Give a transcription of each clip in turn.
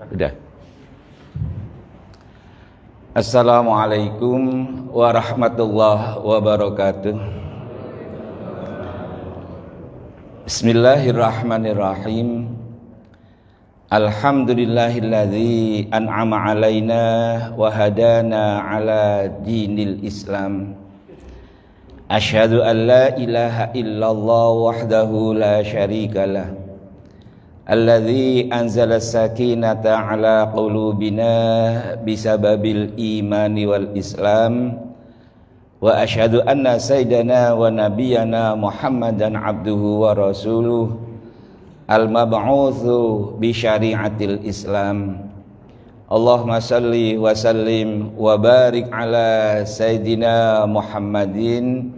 Udah. Assalamualaikum warahmatullahi wabarakatuh. Bismillahirrahmanirrahim. Alhamdulillahilladzi an'ama alaina wa hadana ala dinil Islam. Asyhadu an la ilaha illallah wahdahu la syarikalah. Alladzi anzala sakinata ala qulubina bisababil imani wal islam. Wa asyhadu anna sayyidana wa nabiyyana Muhammadan abduhu wa rasuluh al-mab'utsu bi syari'atil Islam. Allahumma salli wa sallim wa barik ala sayyidina Muhammadin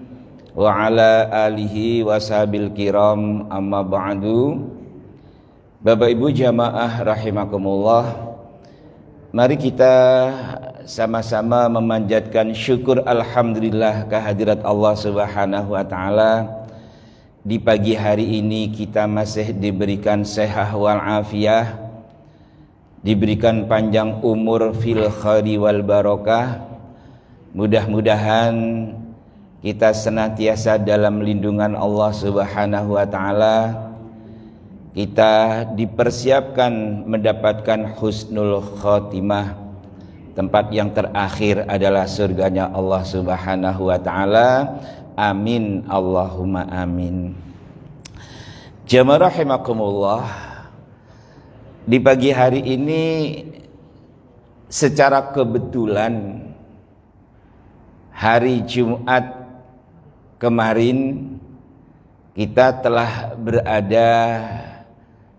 wa ala alihi wa sahbil kiram, amma ba'du. Bapak Ibu jamaah rahimakumullah, mari kita sama-sama memanjatkan syukur alhamdulillah kehadirat Allah Subhanahu wa taala. Di pagi hari ini kita masih diberikan sehat wal afiyah, diberikan panjang umur fil khairi wal barokah. Mudah-mudahan kita senantiasa dalam lindungan Allah Subhanahu wa taala. Kita dipersiapkan mendapatkan husnul khotimah. Tempat yang terakhir adalah surganya Allah Subhanahu wa taala. Amin Allahumma amin. Jamaah rahimakumullah, di pagi hari ini secara kebetulan hari Jumat kemarin kita telah berada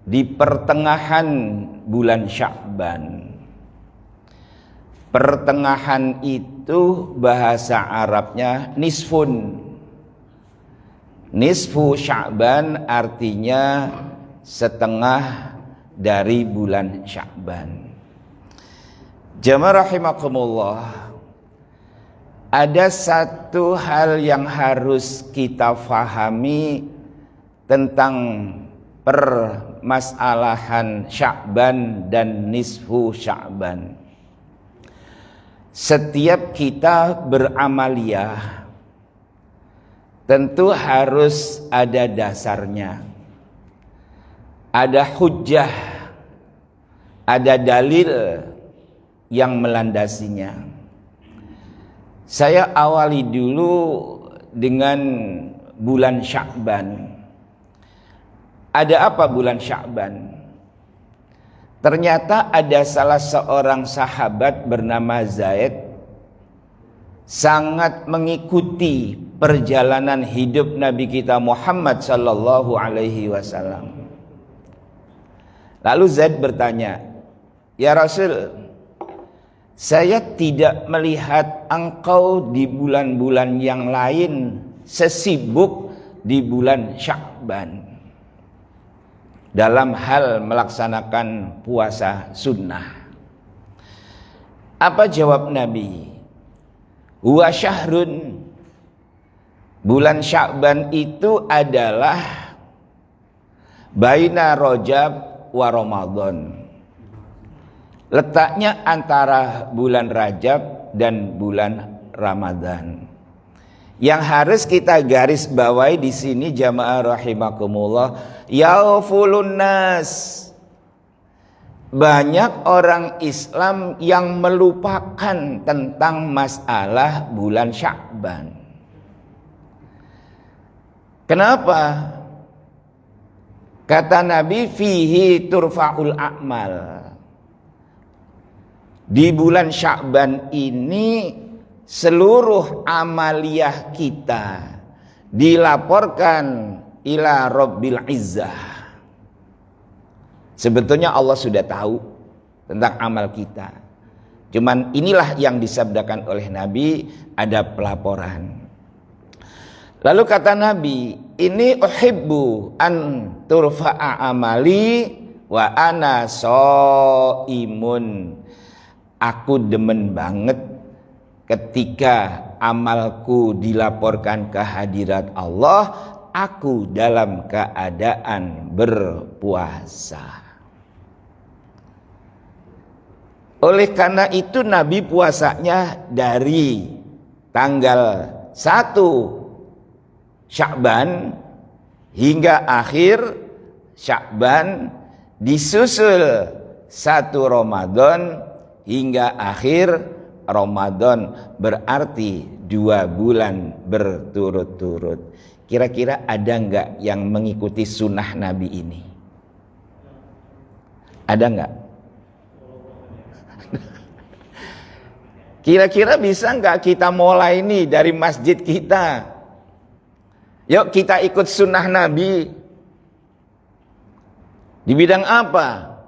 di pertengahan bulan Sya'ban. Pertengahan itu bahasa Arabnya nisfun. Nisfu Sya'ban artinya setengah dari bulan Sya'ban. Jamaah rahimakumullah, ada satu hal yang harus kita fahami tentang permasalahan Sya'ban dan nisfu Sya'ban. Setiap kita beramaliyah tentu harus ada dasarnya, ada hujjah, ada dalil yang melandasinya. Saya awali dulu dengan bulan Sya'ban. Ada apa bulan Sya'ban? Ternyata ada salah seorang sahabat bernama Zaid, sangat mengikuti perjalanan hidup Nabi kita Muhammad sallallahu alaihi wasallam. Lalu Zaid bertanya, "Ya Rasul, saya tidak melihat engkau di bulan-bulan yang lain sesibuk di bulan Sya'ban dalam hal melaksanakan puasa sunnah." Apa jawab Nabi? "Huwa syahrun." Bulan Sya'ban itu adalah baina Rajab wa Ramadan. Letaknya antara bulan Rajab dan bulan Ramadan. Yang harus kita garis bawahi di sini jamaah rahimakumullah, yaghfulun nas. Banyak orang Islam yang melupakan tentang masalah bulan Sya'ban. Kenapa? Kata Nabi, fihi turfa'ul a'mal. Di bulan Sya'ban ini seluruh amaliyah kita dilaporkan ila Rabbil Izzah. Sebetulnya Allah sudah tahu tentang amal kita. Cuman inilah yang disabdakan oleh Nabi, ada pelaporan. Lalu kata Nabi, ini uhibbu an turfa'a amali wa ana shaimun. Aku demen banget ketika amalku dilaporkan ke hadirat Allah, aku dalam keadaan berpuasa. Oleh karena itu Nabi puasanya dari tanggal 1 Sya'ban hingga akhir Sya'ban, disusul 1 Ramadan hingga akhir Ramadan, berarti 2 bulan berturut-turut. Kira-kira ada enggak yang mengikuti sunnah Nabi ini? Ada enggak? Kira-kira bisa enggak kita mulai ini dari masjid kita? Yuk kita ikut sunnah Nabi. Di bidang apa?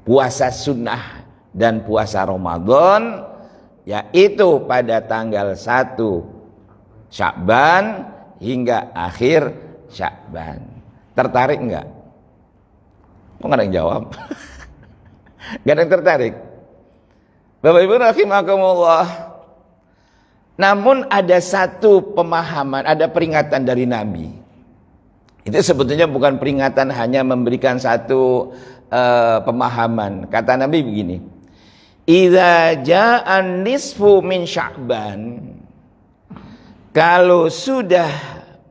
Puasa sunnah dan puasa Ramadan, yaitu pada tanggal 1 Sya'ban hingga akhir Sya'ban. Tertarik enggak? Kok nggak ada yang jawab? Gak ada yang tertarik? Bapak Ibu rahimakumullah. Namun ada satu pemahaman, ada peringatan dari Nabi. Itu sebetulnya bukan peringatan, hanya memberikan satu pemahaman. Kata Nabi begini, idza ja'an nisfu min Sya'ban, kalau sudah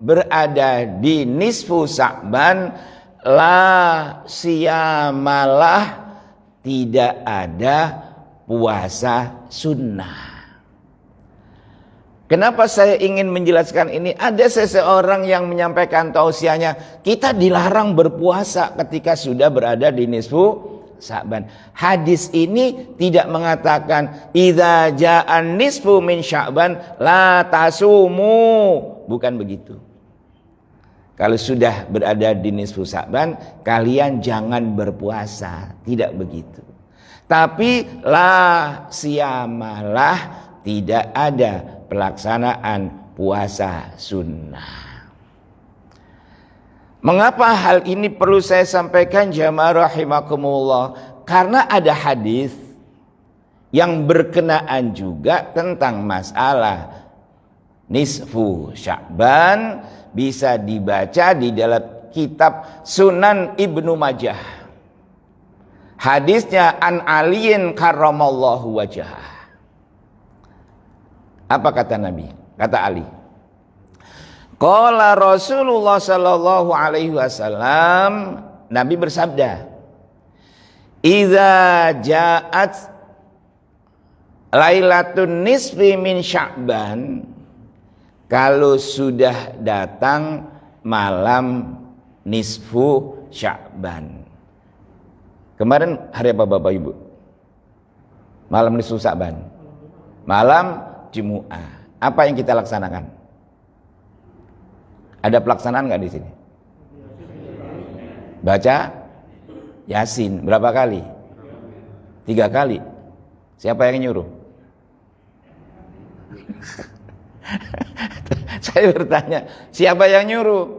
berada di nisfu Sya'ban, la siyamalah, tidak ada puasa sunnah. Kenapa saya ingin menjelaskan ini? Ada seseorang yang menyampaikan tausiahnya, kita dilarang berpuasa ketika sudah berada di nisfu Sya'ban. Hadis ini tidak mengatakan idza ja'an nisfu min Sya'ban la tasumu. Bukan begitu. Kalau sudah berada di nisfu Sya'ban, kalian jangan berpuasa. Tidak begitu. Tapi la siyamalah, tidak ada pelaksanaan puasa sunnah. Mengapa hal ini perlu saya sampaikan jamaah rahimakumullah? Karena ada hadis yang berkenaan juga tentang masalah nisfu Sya'ban, bisa dibaca di dalam kitab Sunan Ibnu Majah. Hadisnya an Aliin karramallahu wajhah. Apa kata Nabi? Kata Ali, qala Rasulullah sallallahu alaihi wasallam, Nabi bersabda, idza ja'at lailatun nisfi min Sya'ban, kalau sudah datang malam nisfu Sya'ban. Kemarin hari apa Bapak Ibu? Malam nisfu Sya'ban. Malam Jumu'ah. Apa yang kita laksanakan? Ada pelaksanaan nggak di sini? Baca Yasin. Berapa kali? 3 kali. Siapa yang nyuruh? Saya bertanya, siapa yang nyuruh?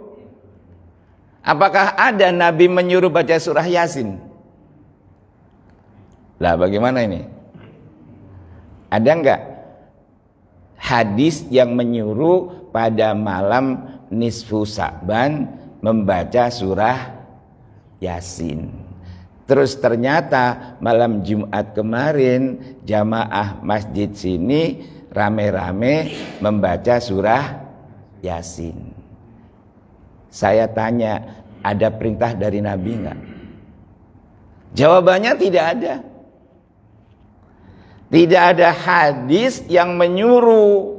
Apakah ada Nabi menyuruh baca surah Yasin? Lah bagaimana ini? Ada enggak hadis yang menyuruh pada malam nisfu Sya'ban membaca surah Yasin? Terus ternyata malam Jumat kemarin jamaah masjid sini rame-rame membaca surah Yasin. Saya tanya, ada perintah dari Nabi enggak? Jawabannya tidak ada. Tidak ada hadis yang menyuruh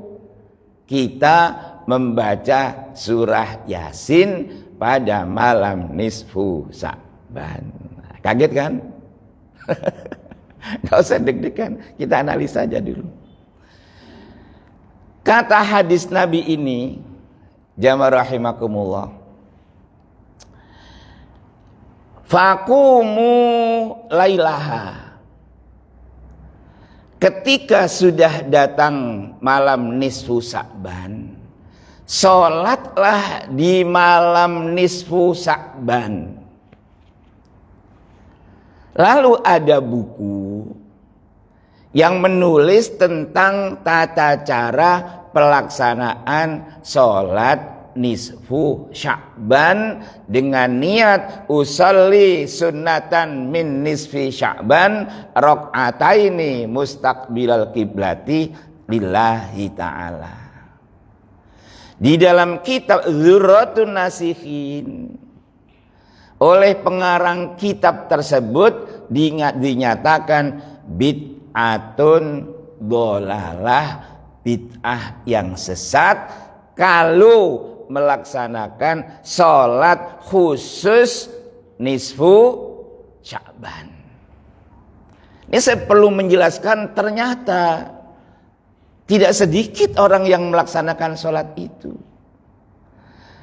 kita membaca surah Yasin pada malam nisfu Sya'ban. Kaget kan? Gak usah deg-degan, kita analisa aja dulu. Kata hadis Nabi ini, jamaah rahimakumullah, faqumu lailaha, ketika sudah datang malam nisfu Sya'ban, sholatlah di malam nisfu Sya'ban. Lalu ada buku yang menulis tentang tata cara pelaksanaan sholat nisfu Sya'ban dengan niat usolli sunnatan min nisfi Sya'ban rakaataini mustaqbilal kiblati lillahi ta'ala. Di dalam kitab Dzurratun Nasikhin oleh pengarang kitab tersebut dinyatakan bid'atun dhalalah, bid'ah yang sesat kalau melaksanakan sholat khusus nisfu Sya'ban. Ini saya perlu menjelaskan, ternyata tidak sedikit orang yang melaksanakan sholat itu.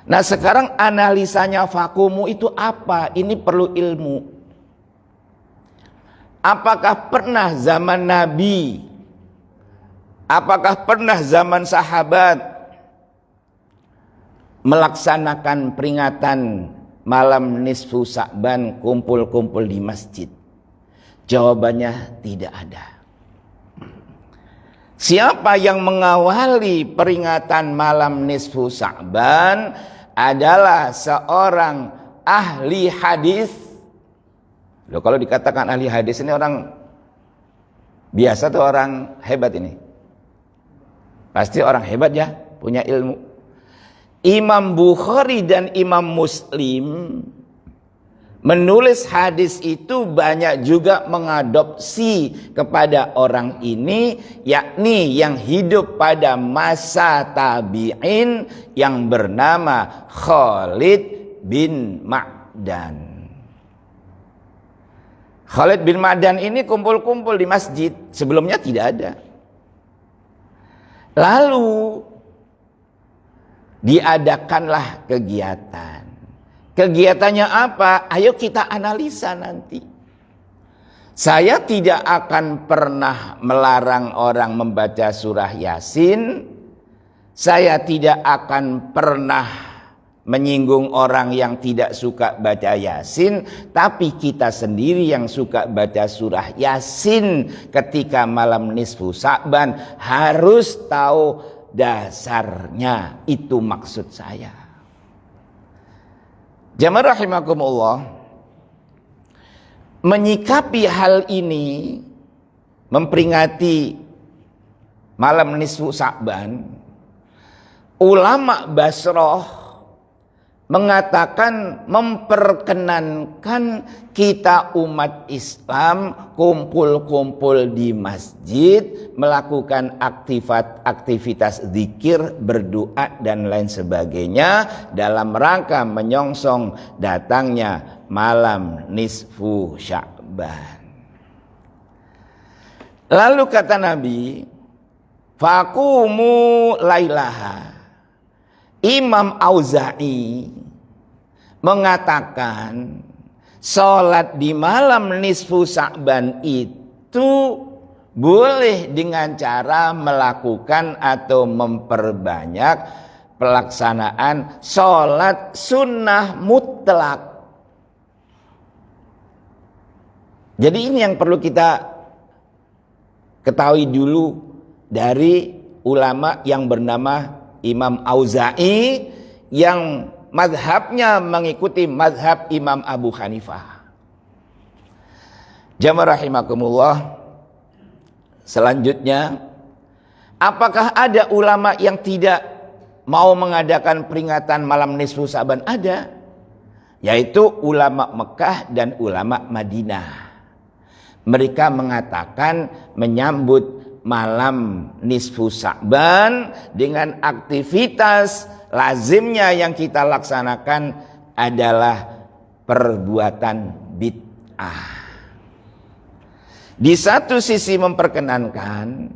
Nah sekarang analisanya vakumu itu apa? Ini perlu ilmu. Apakah pernah zaman Nabi, apakah pernah zaman sahabat melaksanakan peringatan malam nisfu Sya'ban kumpul-kumpul di masjid? Jawabannya tidak ada. Siapa yang mengawali peringatan malam nisfu Sya'ban adalah seorang ahli hadis. Loh, kalau dikatakan ahli hadis ini orang biasa atau orang hebat ini? Pasti orang hebat ya, punya ilmu. Imam Bukhari dan Imam Muslim menulis hadis itu banyak juga mengadopsi kepada orang ini, yakni yang hidup pada masa tabi'in yang bernama Khalid bin Ma'dan. Khalid bin Ma'dan ini kumpul-kumpul di masjid, sebelumnya tidak ada. Lalu diadakanlah kegiatan. Kegiatannya apa? Ayo kita analisa nanti. Saya tidak akan pernah melarang orang membaca surah Yasin. Saya tidak akan pernah menyinggung orang yang tidak suka baca Yasin. Tapi kita sendiri yang suka baca surah Yasin ketika malam nisfu Sya'ban harus tahu dasarnya. Itu maksud saya. Jamaah rahimakumullah, menyikapi hal ini, memperingati malam nisfu Sya'ban, ulama Basrah mengatakan memperkenankan kita umat Islam kumpul-kumpul di masjid, melakukan aktivitas zikir, berdoa dan lain sebagainya dalam rangka menyongsong datangnya malam nisfu Sya'ban. Lalu kata Nabi, faqumu lailaha. Imam Auza'i mengatakan sholat di malam nisfu Sya'ban itu boleh dengan cara melakukan atau memperbanyak pelaksanaan sholat sunnah mutlak. Jadi ini yang perlu kita ketahui dulu dari ulama yang bernama Imam Auza'i yang mazhabnya mengikuti mazhab Imam Abu Hanifah. Jamaah rahimakumullah. Selanjutnya, apakah ada ulama yang tidak mau mengadakan peringatan malam nisfu Sya'ban? Ada, yaitu ulama Mekah dan ulama Madinah. Mereka mengatakan menyambut malam nisfu Sya'ban dengan aktivitas lazimnya yang kita laksanakan adalah perbuatan bid'ah. Di satu sisi memperkenankan,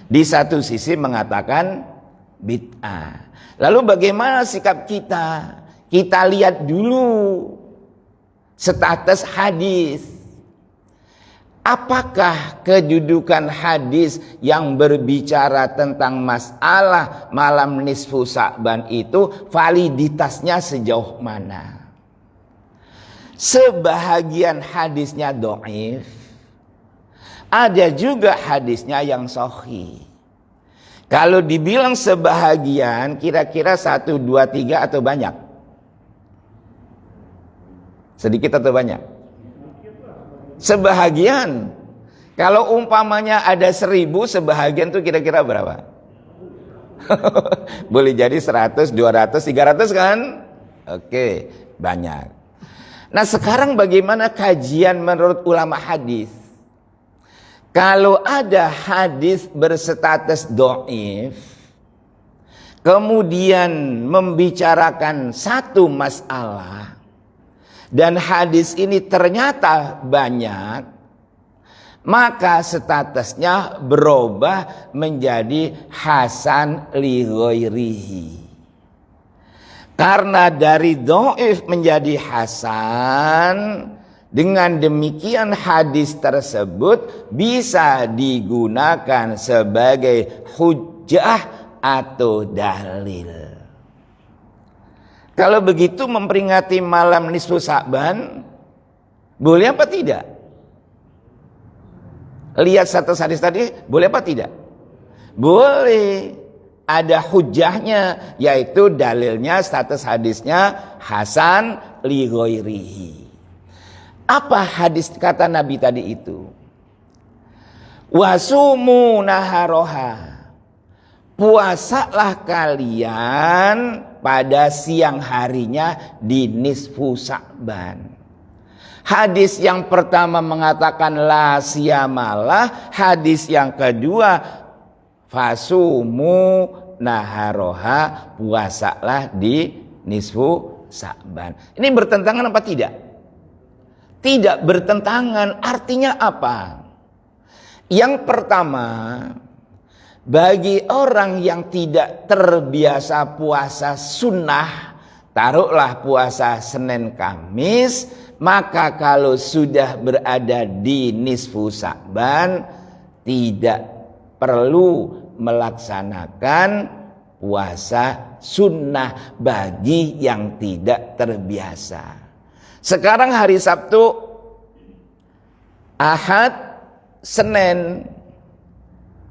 di satu sisi mengatakan bid'ah. Lalu bagaimana sikap kita? Kita lihat dulu status hadis. Apakah kedudukan hadis yang berbicara tentang masalah malam nisfu Sya'ban itu validitasnya sejauh mana? Sebahagian hadisnya dhaif, ada juga hadisnya yang sahih. Kalau dibilang sebahagian, kira-kira 1, 2, 3 atau banyak? Sedikit atau banyak? Sebahagian. Kalau umpamanya ada 1000, sebahagian itu kira-kira berapa? Boleh jadi 100, 200, 300 kan? Oke, banyak. Nah, sekarang bagaimana kajian menurut ulama hadis? Kalau ada hadis berstatus dhaif, kemudian membicarakan satu masalah, dan hadis ini ternyata banyak, maka statusnya berubah menjadi hasan li ghairihi. Karena dari dhaif menjadi hasan, dengan demikian hadis tersebut bisa digunakan sebagai hujjah atau dalil. Kalau begitu memperingati malam nisfu Sa'ban boleh apa tidak? Lihat status hadis tadi, boleh apa tidak? Boleh. Ada hujahnya, yaitu dalilnya, status hadisnya hasan li ghairihi. Apa hadis kata Nabi tadi itu? Wasumu naharoha. Puasalah kalian pada siang harinya di nisfu Sa'ban. Hadis yang pertama mengatakan la siyamalah, hadis yang kedua fasumu naharoha, puasalah di nisfu Sa'ban. Ini bertentangan apa tidak? Tidak bertentangan. Artinya apa? Yang pertama, bagi orang yang tidak terbiasa puasa sunnah, taruhlah puasa Senin Kamis, maka kalau sudah berada di nisfu Sa'ban, tidak perlu melaksanakan puasa sunnah bagi yang tidak terbiasa. Sekarang hari Sabtu, Ahad, Senin,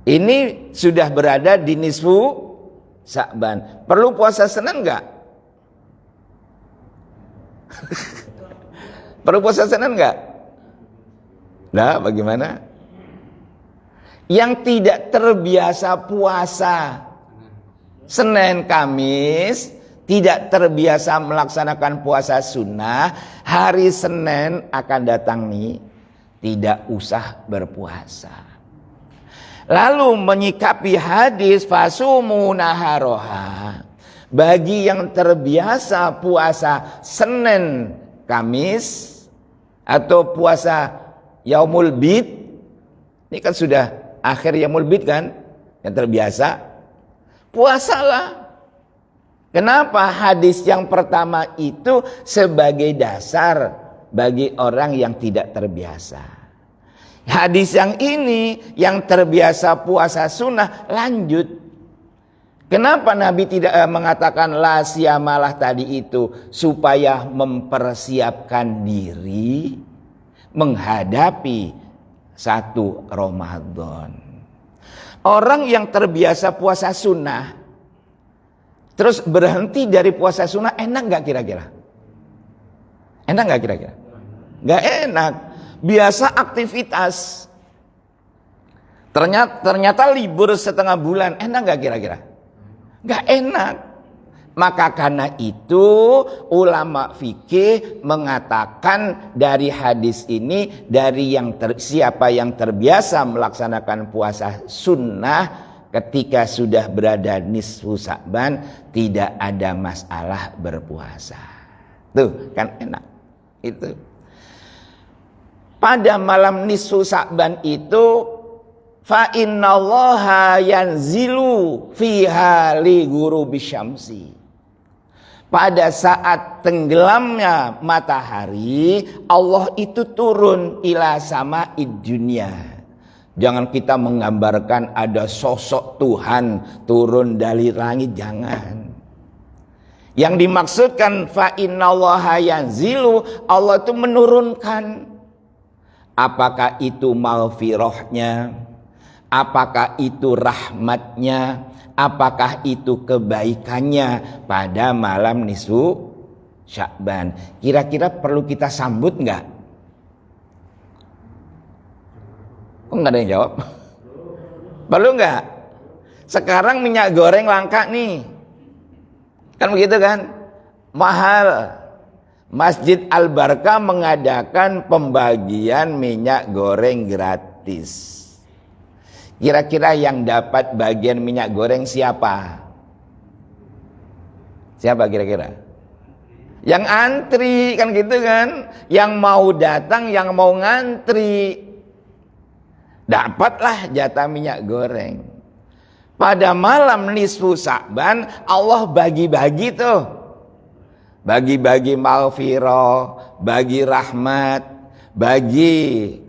ini sudah berada di nisfu Sa'ban. Perlu puasa Senin enggak? Perlu puasa Senin enggak? Nah, bagaimana? Yang tidak terbiasa puasa Senin Kamis, tidak terbiasa melaksanakan puasa sunnah, hari Senin akan datang nih, tidak usah berpuasa. Lalu menyikapi hadis fasumu naharoha, bagi yang terbiasa puasa Senin Kamis atau puasa Yaumul Bid, ini kan sudah akhir Yaumul Bid kan, yang terbiasa, puasalah. Kenapa hadis yang pertama itu sebagai dasar bagi orang yang tidak terbiasa? Hadis yang ini yang terbiasa puasa sunnah lanjut. Kenapa Nabi tidak mengatakan la siyamalah tadi itu? Supaya mempersiapkan diri menghadapi satu Ramadan. Orang yang terbiasa puasa sunnah terus berhenti dari puasa sunnah, enak gak kira-kira? Enak gak kira-kira? Gak enak. Biasa aktivitas, ternyata libur setengah bulan, enak gak kira-kira? Gak enak. Maka karena itu ulama fikih mengatakan dari hadis ini, dari siapa yang terbiasa melaksanakan puasa sunnah ketika sudah berada nisfu Sa'ban, tidak ada masalah berpuasa. Tuh kan enak. Itu. Pada malam nisfu Sa'ban itu, fa innallaha yanzilu fiha li ghurubi syamsi. Pada saat tenggelamnya matahari, Allah itu turun ila sama'id dunya. Jangan kita menggambarkan ada sosok Tuhan turun dari langit, jangan. Yang dimaksudkan fa innallaha yanzilu, Allah itu menurunkan. Apakah itu maghfirahnya? Apakah itu rahmatnya, apakah itu kebaikannya pada malam nisfu Sya'ban? Kira-kira perlu kita sambut nggak? Kok nggak ada yang jawab? Perlu nggak? Sekarang minyak goreng langka nih, kan begitu kan? Mahal. Masjid Al-Barkah mengadakan pembagian minyak goreng gratis. Kira-kira yang dapat bagian minyak goreng siapa? Siapa kira-kira? Yang antri, kan gitu kan? Yang mau datang, yang mau ngantri, dapatlah jatah minyak goreng. Pada malam nisfu Sya'ban Allah bagi-bagi tuh. Bagi-bagi maghfirah, bagi rahmat, bagi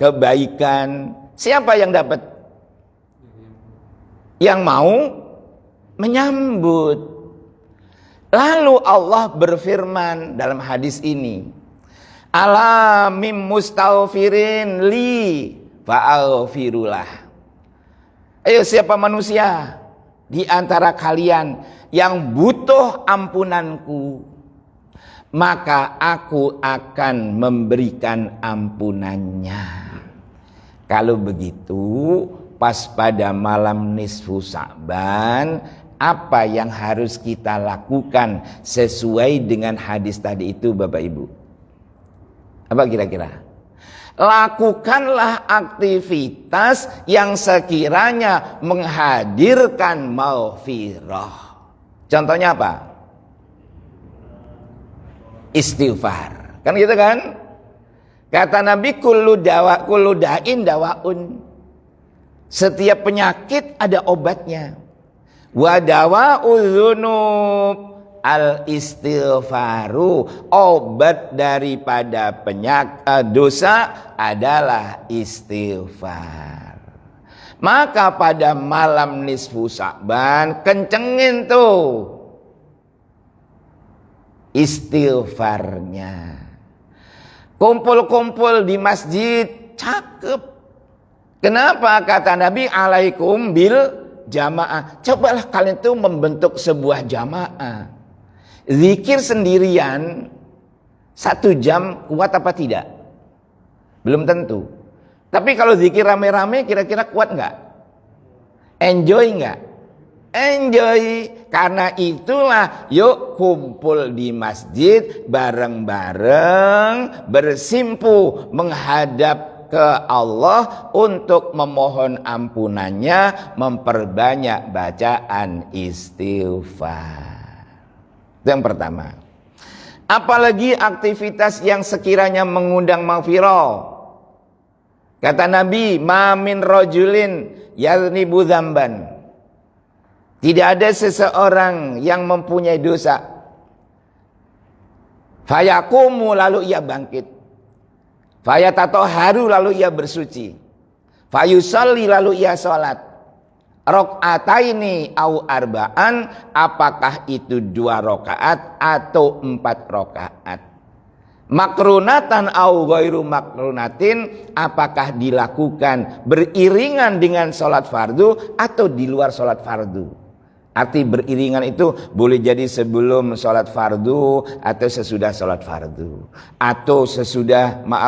kebaikan. Siapa yang dapat? Yang mau menyambut. Lalu Allah berfirman dalam hadis ini, ala mim mustaghfirin li fa'aghfirulah. Ayo, siapa manusia di antara kalian yang butuh ampunanku, maka aku akan memberikan ampunannya. Kalau begitu, pas pada malam nisfu Sya'ban, apa yang harus kita lakukan sesuai dengan hadis tadi itu, Bapak Ibu? Apa kira-kira? Lakukanlah aktivitas yang sekiranya menghadirkan maghfirah. Contohnya apa? Istighfar. Kan gitu kan? Kata Nabi, kullu da'in dawaun. Setiap penyakit ada obatnya. Wa dawa'ul dzunub al-istighfaru. Obat daripada penyakit dosa adalah istighfar. Maka pada malam nisfu Sya'ban kencengin tuh istighfarnya. Kumpul-kumpul di masjid, cakep. Kenapa? Kata Nabi, alaikum bil jamaah. Cobalah kalian tuh membentuk sebuah jamaah. Zikir sendirian 1 jam kuat apa tidak? Belum tentu. Tapi kalau zikir rame-rame kira-kira kuat nggak? Enjoy nggak? Enjoy. Karena itulah yuk kumpul di masjid bareng-bareng, bersimpu menghadap ke Allah untuk memohon ampunannya, memperbanyak bacaan istighfar. Itu yang pertama. Apalagi aktivitas yang sekiranya mengundang maghfirah. Kata Nabi, ma min rajulin yaznibu dzamban. Tidak ada seseorang yang mempunyai dosa. Fayaqumu, lalu ia bangkit. Fayatatoharu, lalu ia bersuci. Fayusalli, lalu ia sholat. Rok'ataini au arba'an, apakah itu 2 rakaat atau 4 rakaat. Makrunatan au ghairu makrunatin, apakah dilakukan beriringan dengan sholat fardu atau di luar sholat fardu. Arti beriringan itu boleh jadi sebelum sholat fardu atau sesudah sholat fardu, atau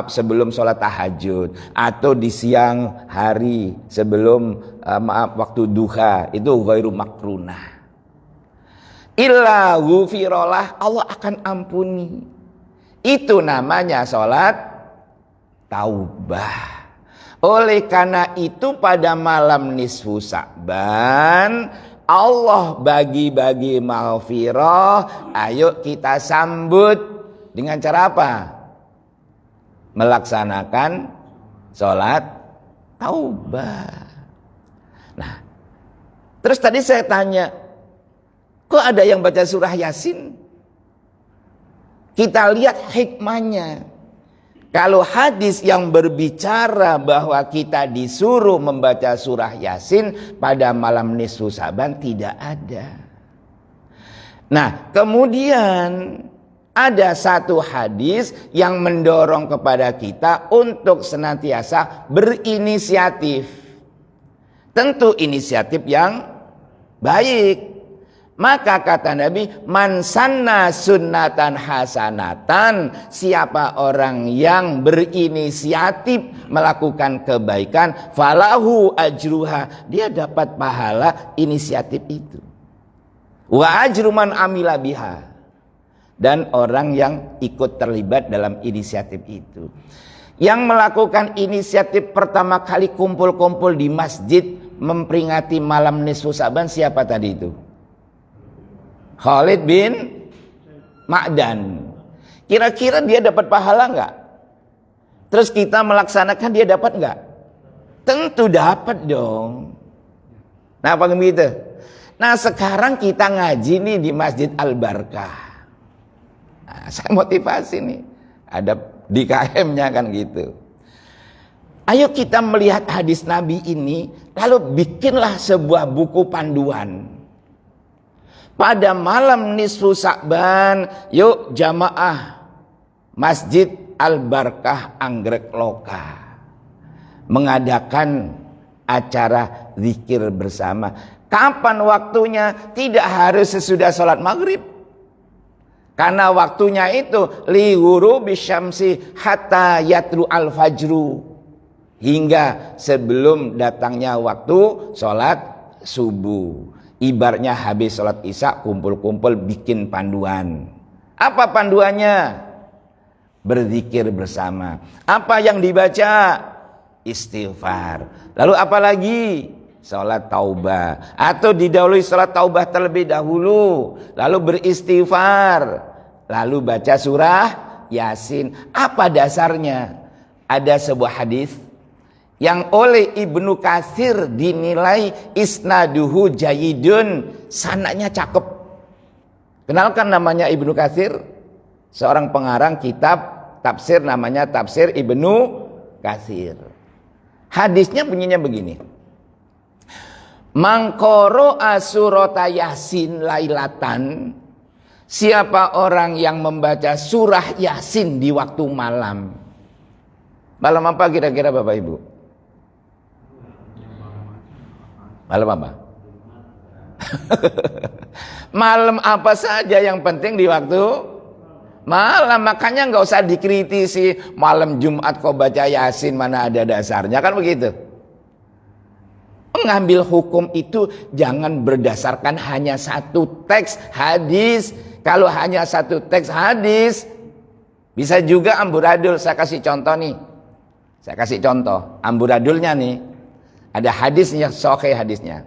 sebelum sholat tahajud, atau di siang hari sebelum waktu duha. Itu ghairu makrunah. Illa ghufirolah, Allah akan ampuni. Itu namanya sholat taubah. Oleh karena itu pada malam nisfu Sya'ban Allah bagi-bagi maghfirah. Ayo kita sambut dengan cara apa? Melaksanakan sholat taubah. Nah, terus tadi saya tanya, kok ada yang baca surah Yasin? Kita lihat hikmahnya. Kalau hadis yang berbicara bahwa kita disuruh membaca surah Yasin pada malam nisfu Sya'ban tidak ada. Nah, kemudian ada satu hadis yang mendorong kepada kita untuk senantiasa berinisiatif. tentu inisiatif yang baik. Maka kata Nabi, man sanna sunnatan hasanatan, siapa orang yang berinisiatif melakukan kebaikan, falahu ajruha, dia dapat pahala inisiatif itu. Wa ajru man amila biha, dan orang yang ikut terlibat dalam inisiatif itu. Yang melakukan inisiatif pertama kali kumpul-kumpul di masjid memperingati malam nisfu Sa'ban siapa tadi itu? Khalid bin Ma'dan. Kira-kira dia dapat pahala enggak? Terus kita melaksanakan, dia dapat enggak? Tentu dapat dong. Nah, apa begitu? Nah, sekarang kita ngaji nih di Masjid Al-Barkah. Nah, saya motivasi nih. Ada di KM-nya kan gitu. Ayo kita melihat hadis Nabi ini, lalu bikinlah sebuah buku panduan. Pada malam nisfu Sa'ban, yuk jamaah Masjid Al-Barkah Anggrek Loka mengadakan acara zikir bersama. Kapan waktunya? Tidak harus sesudah sholat maghrib, karena waktunya itu li ghurubi syamsi hatta yatlu al-fajru, hingga sebelum datangnya waktu sholat subuh. Ibaratnya habis sholat isya kumpul-kumpul bikin panduan. Apa panduannya? Berzikir bersama. Apa yang dibaca? Istighfar. Lalu apa lagi? Sholat taubah. Atau didahului sholat taubah terlebih dahulu, lalu beristighfar, lalu baca surah Yasin. Apa dasarnya? Ada sebuah hadis yang oleh Ibnu Katsir dinilai isnaduhu jayyidun, sanadnya cakep. Kenalkan, namanya Ibnu Katsir, seorang pengarang kitab tafsir namanya Tafsir Ibnu Katsir. Hadisnya bunyinya begini. Mangkoro asurata Yasin lailatan, siapa orang yang membaca surah Yasin di waktu malam. Malam apa kira-kira Bapak Ibu? Malam apa? Malam apa saja, yang penting di waktu malam. Makanya nggak usah dikritisi, malam Jumat kok baca Yasin, mana ada dasarnya, kan begitu. Mengambil hukum itu jangan berdasarkan hanya satu teks hadis. Kalau hanya satu teks hadis bisa juga amburadul. Saya kasih contoh nih. Saya kasih contoh amburadulnya nih. Ada hadisnya, sahih hadisnya.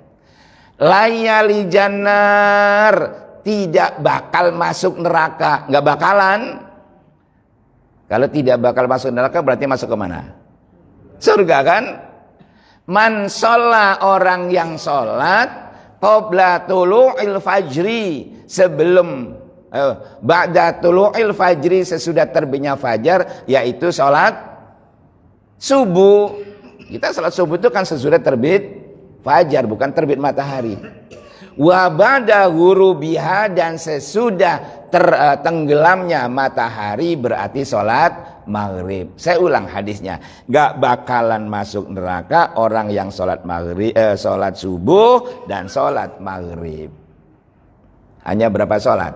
Layali jannar, tidak bakal masuk neraka. Nggak bakalan. Kalau tidak bakal masuk neraka berarti masuk ke mana? Surga kan? Man sholla, orang yang sholat qabla tulu'il fajri, sebelum ba'da tulu'il fajri, sesudah terbitnya fajar, yaitu sholat subuh. Kita sholat subuh itu kan sesudah terbit fajar, bukan terbit matahari. Wa ba'da ghurubiha, dan sesudah tenggelamnya matahari berarti sholat maghrib. Saya ulang hadisnya, gak bakalan masuk neraka orang yang sholat maghrib, sholat subuh dan sholat maghrib. Hanya berapa sholat?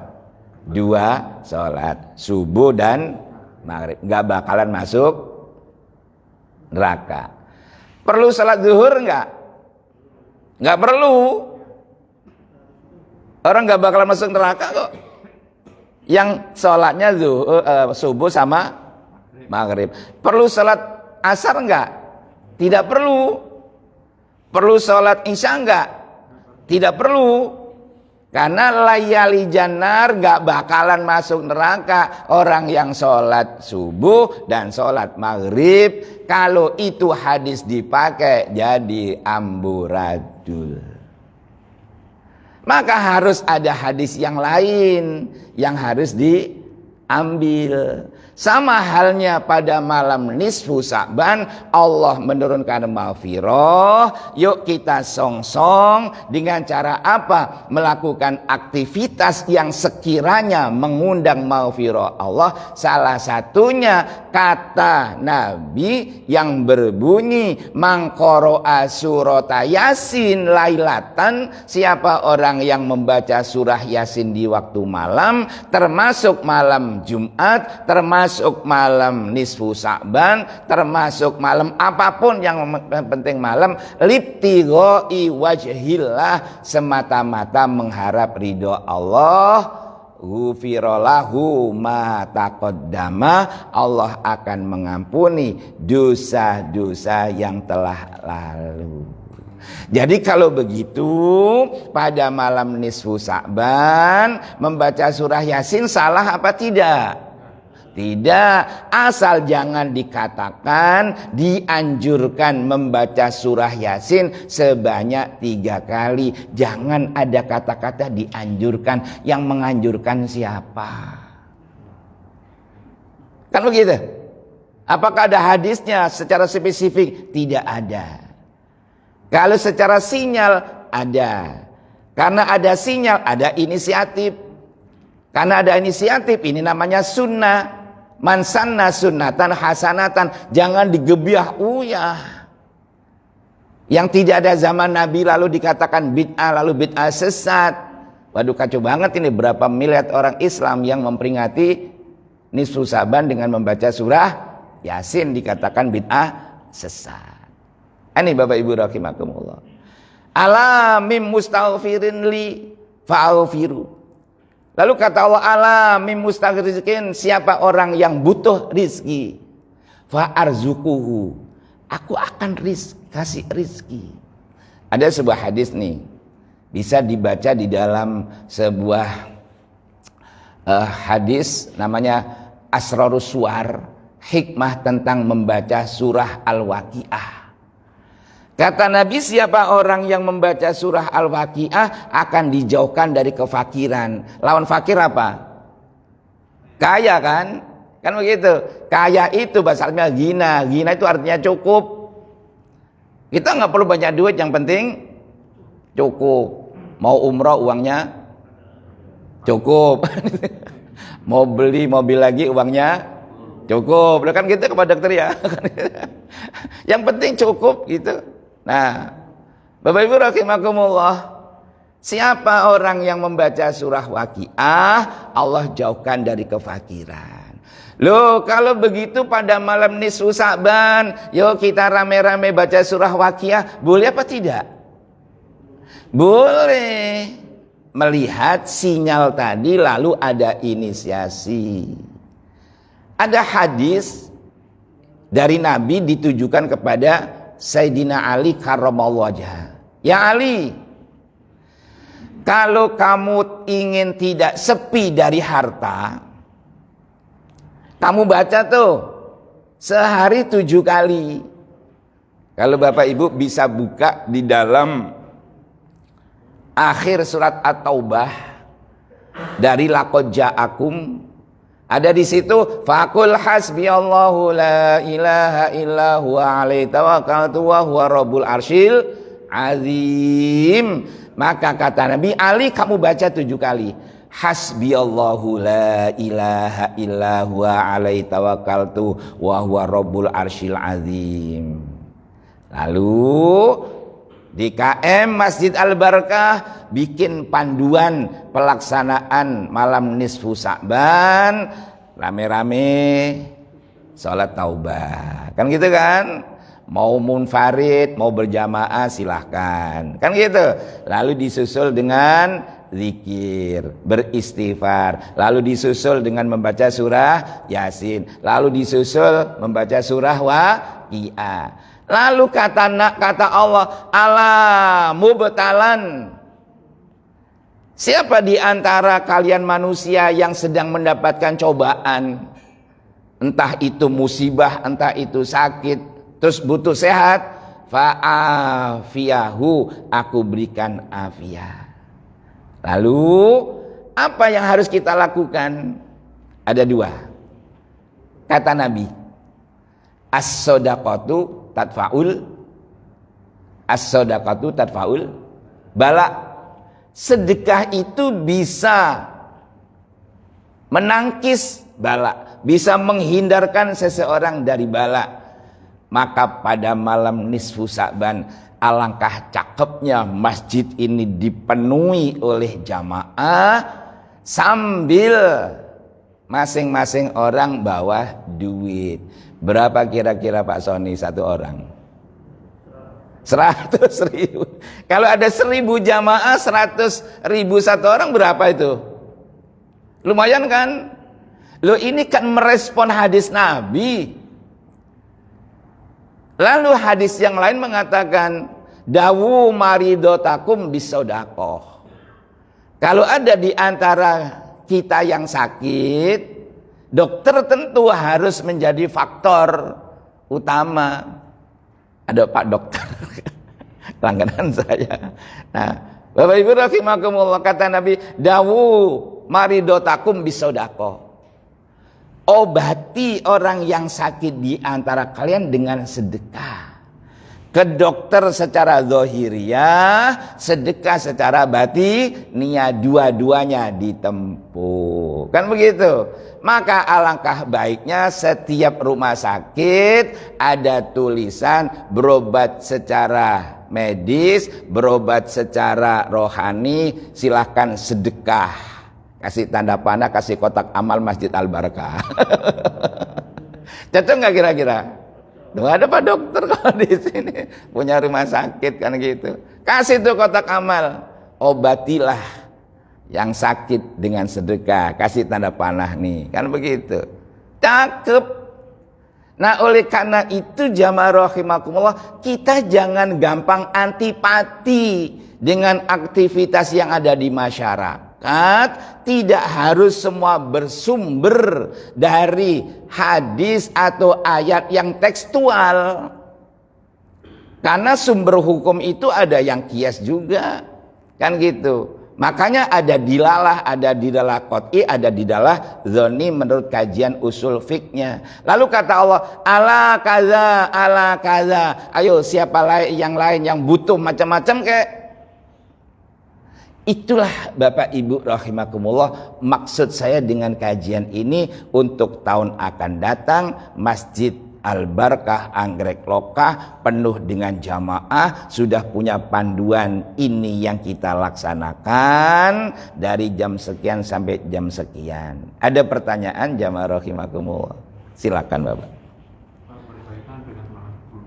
2 sholat, subuh dan maghrib. Gak bakalan masuk neraka. Perlu sholat zuhur enggak? Enggak perlu. Orang enggak bakalan masuk neraka kok. Yang sholatnya subuh sama maghrib. Perlu sholat asar enggak? Tidak perlu. Perlu sholat isya enggak? Tidak perlu. Karena layali jannar, gak bakalan masuk neraka orang yang sholat subuh dan sholat maghrib. Kalau itu hadis dipakai jadi amburadul. Maka harus ada hadis yang lain yang harus diambil. Sama halnya pada malam nisfu Sa'ban, Allah menurunkan maghfirah. Yuk kita song-song dengan cara apa? Melakukan aktivitas yang sekiranya mengundang maghfirah Allah. Salah satunya kata Nabi yang berbunyi, man qara'a surata Yasin lailatan, siapa orang yang membaca surah Yasin di waktu malam, termasuk malam Jumat, termasuk malam nisfu Sa'ban, termasuk malam apapun yang penting malam, libtighai wajhillah, semata-mata mengharap ridho Allah, ghufiralahu ma taqaddama, Allah akan mengampuni dosa-dosa yang telah lalu. Jadi kalau begitu pada malam nisfu Sa'ban membaca surah Yasin salah apa tidak? Tidak, asal jangan dikatakan dianjurkan membaca surah Yasin sebanyak 3 kali. Jangan ada kata-kata dianjurkan. Yang menganjurkan siapa? Kan begitu? Apakah ada hadisnya secara spesifik? Tidak ada. Kalau secara sinyal ada. Karena ada sinyal, ada inisiatif. Karena ada inisiatif, ini namanya sunnah. Man sanna sunnatan hasanatan, jangan digebiah uyah. Yang tidak ada zaman Nabi lalu dikatakan bid'ah, lalu bid'ah sesat. Waduh, kacau banget ini, berapa miliar orang Islam yang memperingati nisfu Sa'ban dengan membaca surah Yasin dikatakan bid'ah sesat. Ini Bapak Ibu rahimakumullah. Ala mim mustaghfirin li fa'aghfiru. Lalu kata Allah, ala mim mustaghfirin, siapa orang yang butuh rizki, fa'arzuquhu, aku akan kasih rizki. Ada sebuah hadis nih, bisa dibaca di dalam sebuah hadis namanya Asrarus Suwar, hikmah tentang membaca surah Al-Waqiah. Kata Nabi, siapa orang yang membaca surah Al-Waqiah akan dijauhkan dari kefakiran. Lawan fakir apa? Kaya kan? Kan begitu. Kaya itu bahasa Arabnya gina. Gina itu artinya cukup. Kita nggak perlu banyak duit, yang penting cukup. Mau umroh uangnya cukup. Mau beli mobil lagi uangnya cukup. Kan gitu kepada dokter ya. Yang penting cukup gitu. Nah, Bapak Ibu rahimakumullah, siapa orang yang membaca surah Waqiah, Allah jauhkan dari kefakiran. Loh, kalau begitu pada malam nisfu Sa'ban, yuk kita rame-rame baca surah Waqiah, boleh apa tidak? Boleh. Melihat sinyal tadi lalu ada inisiasi. Ada hadis dari Nabi ditujukan kepada Sayyidina Ali karramallahu wajhah. Ya Ali, kalau kamu ingin tidak sepi dari harta, kamu baca tuh sehari 7 kali. Kalau Bapak Ibu bisa buka di dalam akhir surat At-Taubah dari laqad ja'akum, ada di situ, faqul hasbiyallahu la ilaha illa huwa alaihi tawakkaltu wa huwa rabbul arsyil azim. Maka kata Nabi, Ali kamu baca 7 kali. Hasbiyallahu la ilaha illa huwa alaihi tawakkaltu wa huwa rabbul arsyil azim. Lalu di KM Masjid Al-Barakah bikin panduan pelaksanaan malam nisfu Sa'ban, rame-rame sholat taubah. Kan gitu kan? Mau munfarid, mau berjamaah silahkan. Kan gitu. Lalu disusul dengan zikir, beristighfar. Lalu disusul dengan membaca surah Yasin. Lalu disusul membaca surah Waqiah. Lalu kata Allah, ala mubtalan, siapa di antara kalian manusia yang sedang mendapatkan cobaan, entah itu musibah, entah itu sakit, terus butuh sehat, fa'afiyahu, aku berikan afiat. Lalu apa yang harus kita lakukan? Ada 2. Kata Nabi, as-shadaqatu tadfaul bala. Sedekah itu bisa menangkis bala, bisa menghindarkan seseorang dari bala. Maka pada malam nisfu Sa'ban, alangkah cakepnya masjid ini dipenuhi oleh jamaah sambil masing-masing orang bawa duit. Berapa kira-kira Pak Sony satu orang? 100.000. Kalau ada 1.000 jamaah, 100.000 satu orang, berapa itu? Lumayan kan? Loh, ini kan merespon hadis Nabi. Lalu hadis yang lain mengatakan, dawu maridotakum bisodaqoh. Kalau ada di antara kita yang sakit, dokter tentu harus menjadi faktor utama. Ada Pak Dokter langganan saya. Nah, Bapak Ibu rahimakumullah, kata Nabi, dawu maridotakum bisodaqoh. Obati orang yang sakit di antara kalian dengan sedekah. Ke dokter secara zahiriyah, sedekah secara batiniyah, dua-duanya ditempuh. Kan begitu. Maka alangkah baiknya setiap rumah sakit ada tulisan berobat secara medis, berobat secara rohani, silahkan sedekah. Kasih tanda panah, kasih kotak amal Masjid Al-Barakah. Cocok nggak kira-kira? Tuh ada Pak Dokter kalau di sini punya rumah sakit kan gitu. Kasih tuh kotak amal, obatilah yang sakit dengan sedekah. Kasih tanda panah nih, kan begitu. Cakep. Nah, oleh karena itu jamaah rahimakumullah, kita jangan gampang antipati dengan aktivitas yang ada di masyarakat. Tidak harus semua bersumber dari hadis atau ayat yang tekstual. Karena sumber hukum itu ada yang kias juga. Kan gitu. Makanya ada dilalah, ada dilalah qot'i, ada dilalah dzonni menurut kajian usul fiknya. Lalu kata Allah, ala kaza. Ayo siapa yang lain yang butuh macam-macam kayak. Itulah Bapak Ibu rahimakumullah, maksud saya dengan kajian ini untuk tahun akan datang Masjid Al-Barakah Anggrek Lokah penuh dengan jamaah, sudah punya panduan ini yang kita laksanakan dari jam sekian sampai jam sekian. Ada pertanyaan jamaah rahimakumullah? Silakan Bapak. Berkaitan dengan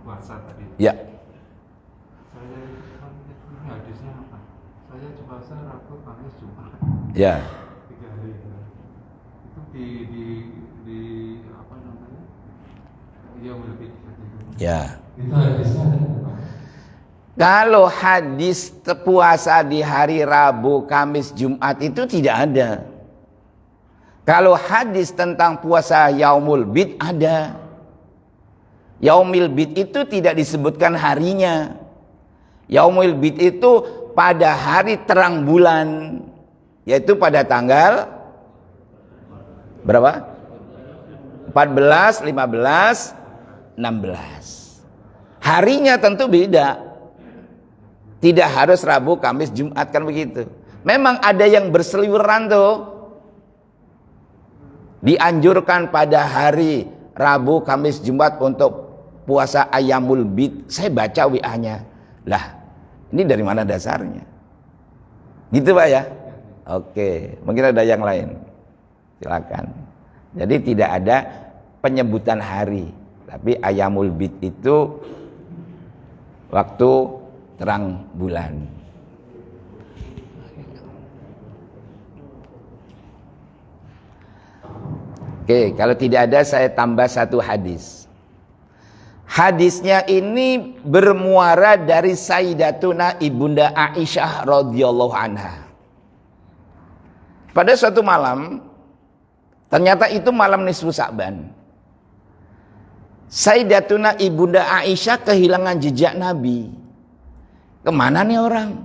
puasa tadi. Ya. Puasa Rabu, Kamis, Jumat. Ya. 3 hari. Itu di apa namanya? Yaumul Bid. Ya. Itu hadisnya. Kalau hadis puasa di hari Rabu, Kamis, Jumat itu tidak ada. Kalau hadis tentang puasa Yaumul Bid ada. Yaumul Bid itu tidak disebutkan harinya. Yaumul Bid itu pada hari terang bulan, yaitu pada tanggal berapa? 14, 15, 16. Harinya tentu beda. Tidak harus Rabu, Kamis, Jumat, kan begitu. Memang ada yang berseliweran tuh. Dianjurkan pada hari Rabu, Kamis, Jumat untuk puasa Ayyamul Bid. Saya baca WA-nya. Lah, ini dari mana dasarnya? Gitu Pak ya? Oke, mungkin ada yang lain. Silakan. Jadi tidak ada penyebutan hari, tapi Ayyamul Bid itu waktu terang bulan. Oke, kalau tidak ada saya tambah satu hadis. Hadisnya ini bermuara dari Sayyidatuna Ibunda Aisyah radhiyallahu anha. Pada suatu malam, ternyata itu malam nisfu Sa'ban, Sayyidatuna Ibunda Aisyah kehilangan jejak Nabi. Kemana nih orang?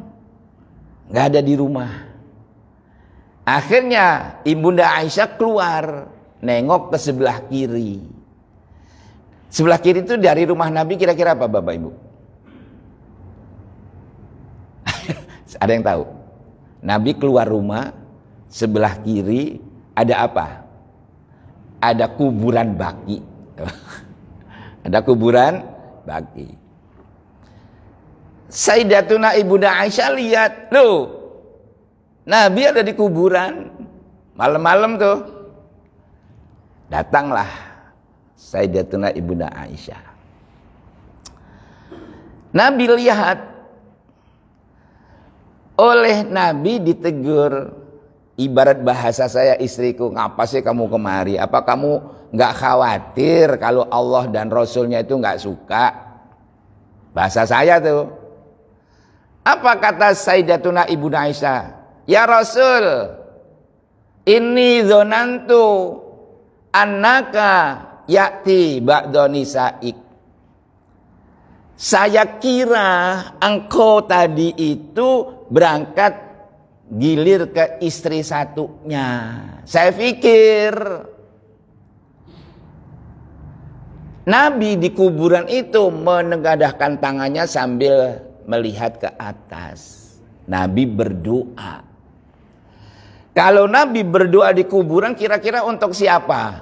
Gak ada di rumah. Akhirnya Ibunda Aisyah keluar nengok ke sebelah kiri. Sebelah kiri itu dari rumah Nabi kira-kira apa Bapak Ibu? Ada yang tahu? Nabi keluar rumah, sebelah kiri ada apa? Ada kuburan baki. Ada kuburan baki. Sayyidatuna Ibunda Aisyah lihat, loh, Nabi ada di kuburan. Malam-malam tuh datanglah Sayyidatuna Ibunda Aisyah. Nabi lihat, oleh Nabi ditegur, ibarat bahasa saya istriku, ngapa sih kamu kemari? Apa kamu nggak khawatir kalau Allah dan Rasulnya itu nggak suka? Bahasa saya tuh. Apa kata Sayyidatuna Ibunda Aisyah? Ya Rasul, inni dzonantu annaka ya'ti ba'da nisa'ik. Saya kira engkau tadi itu berangkat gilir ke istri satunya. Saya pikir Nabi di kuburan itu menengadahkan tangannya sambil melihat ke atas. Nabi berdoa. Kalau Nabi berdoa di kuburan kira-kira untuk siapa?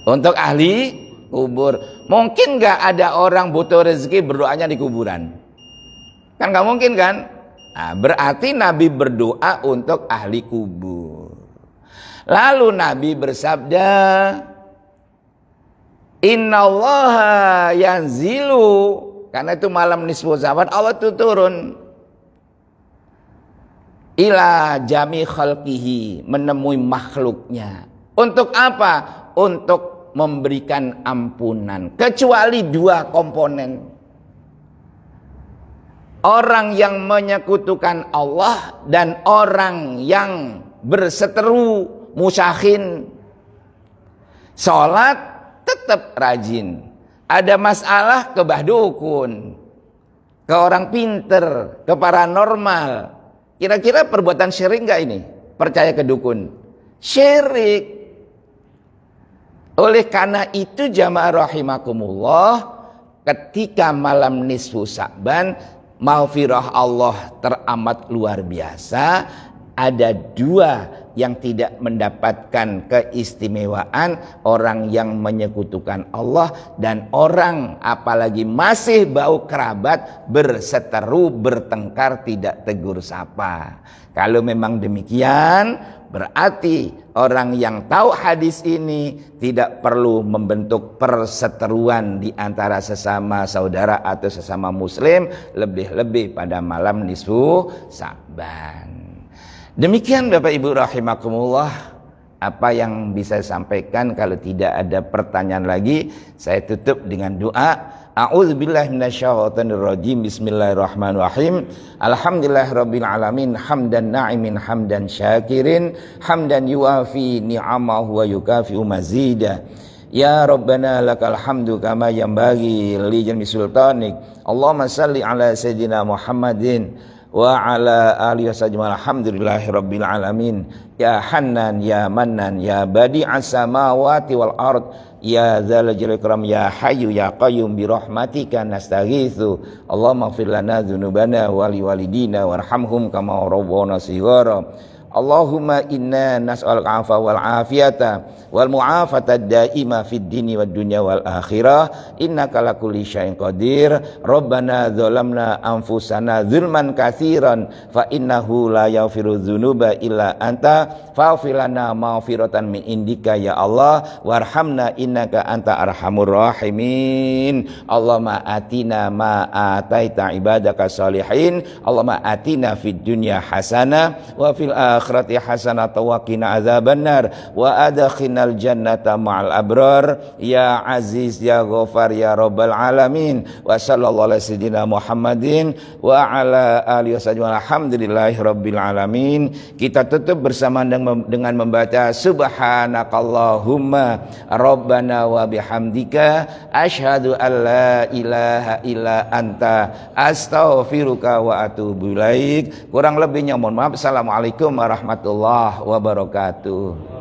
Untuk ahli kubur. Mungkin gak ada orang butuh rezeki berdoanya di kuburan? Kan gak mungkin kan? Nah, berarti Nabi berdoa untuk ahli kubur. Lalu Nabi bersabda, Innallaha yanzilu, karena itu malam nisfu Sa'ban, Allah itu turun ila jami khalqihi, menemui makhluknya. Untuk apa? Untuk memberikan ampunan, kecuali dua komponen. Orang yang menyekutukan Allah dan orang yang berseteru musyahin. Sholat tetap rajin. Ada masalah ke bah dukun, ke orang pinter, ke paranormal. Kira-kira perbuatan syirik enggak ini? Percaya ke dukun? Syirik. Oleh karena itu jamaah rahimakumullah, ketika malam nisfu Sa'ban, maghfirah Allah teramat luar biasa. Ada dua yang tidak mendapatkan keistimewaan, orang yang menyekutukan Allah dan orang apalagi masih bau kerabat, berseteru, bertengkar, tidak tegur sapa. Kalau memang demikian, berarti orang yang tahu hadis ini tidak perlu membentuk perseteruan di antara sesama saudara atau sesama muslim, lebih-lebih pada malam nisfu Sa'ban. Demikian Bapak Ibu rahimakumullah apa yang bisa saya sampaikan. Kalau tidak ada pertanyaan lagi, saya tutup dengan doa. A'udzubillahi minasyaitonirrajim. Bismillahirrahmanirrahim. Alhamdulillahirabbil alamin, hamdan na'imin hamdan syakirin, hamdan yuafi ni'amahu wa yukafi'u mazida. Ya Rabbana lakal hamdu kama yanbaghi li jalmi sultanik. Allahumma salli ala sayyidina Muhammadin wa ala alihi wasallam. Alhamdulillahi rabbil alamin. Ya Hannan ya Mannan ya Badi'as samawati wal ard ya dzal jalali ikram ya Hayyu ya Qayyum bi rahmatika nastaghitsu. Allahumma ighfir lana dzunubana wa li walidina warhamhum kama rabbana shighara. Allahumma inna nas'aluka afa wal afiyata wal mu'afata daima fid dini wad dunya wal akhirah, innaka ala kulli syai'in qadir. Rabbana dzalamna anfusana dzulman katsiran fa innahu la yaghfiru dzunuba illa anta faghfir lana maghfiratan min indika ya Allah warhamna innaka anta arhamur rahimin. Allahumma atina ma ataita ibadaka salihin. Allahumma atina fid dunya hasanah wa fil akhirati hasanah wa qina adzabannar wa adkhilnal jannata ma'al abrar ya aziz ya ghafar ya rabbal alamin. Wa sallallahu ala sayyidina Muhammadin wa ala alihi wasallam. Alhamdulillahi rabbil alamin. Kita tutup bersama dengan membaca subhanakallahumma rabbana wa bihamdika asyhadu an la ilaha illa anta astaghfiruka wa atubu ilaik. Kurang lebihnya mohon maaf. Assalamualaikum warahmatullahi wabarakatuh.